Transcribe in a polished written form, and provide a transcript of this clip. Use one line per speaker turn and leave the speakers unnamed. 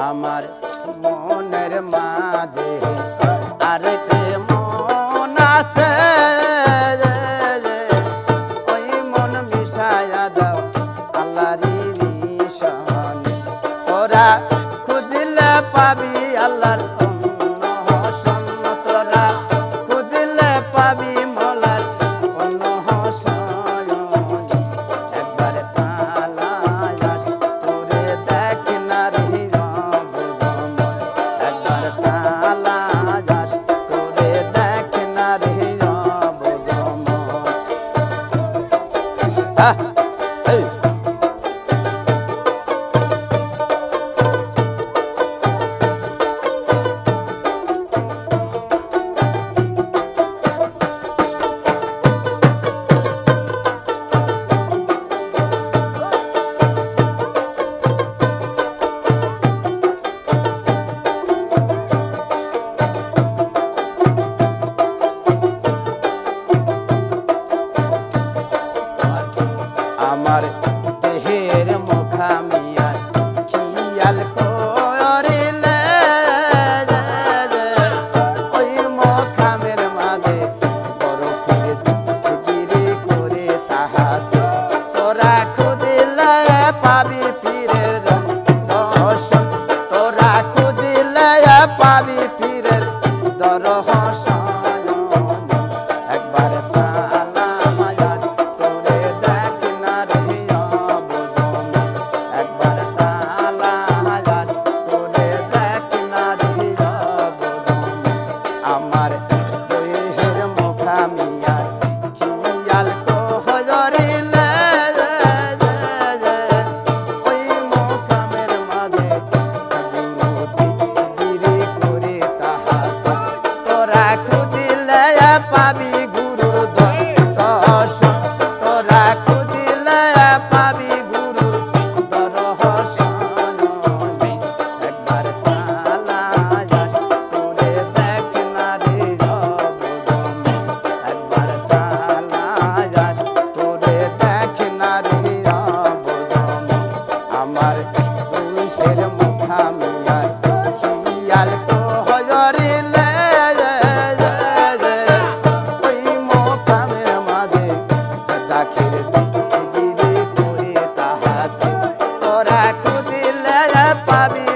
আমার মনের মাঝে আরেকটি মন আছে, ওই মন মিশায়া দাও আল্লাহরই নিশান। তোরা খুঁজলে পাবি আল্লাহর অন্য হসন, তোরা খুঁজলে পাবি মলার অন্য হসন। একবার পালায় আস তোরে দেখ না রে অবুঝমন, একবার পালায় আস তোরে দেখ না রে অবুঝমন। এই আমার দেহের মুখামিয়া খিয়াল করিলে, ওই মুখামের মাঝে বরফের গিরি করে তাহাছে। তোরা খুঁজিলে পাবি পীরের দর্শন, তোরা খুঁজিলে পাবি পীরের দর্শন। একবার আমার দেহের মুখামিয়া খিয়াল করিলে, ওই মুখামের মাঝে গিরি করে তাহাছে। তোরা খুঁজিলে পাবি গুরুর দর্শন, তোরা খুঁজিলে পাবি গুরুর দর্শন। একবার পালায় আস তোরে দেখ না রে অবুঝমন, একবার পালায় আস তোরে দেখ না রে অবুঝমন। আমার দেহের মুখামিয়া খিয়াল করিলে, ওই মুখামের মাঝে জাখির গিরি করে তাহাছে। তোরা খুঁজিলে পাবি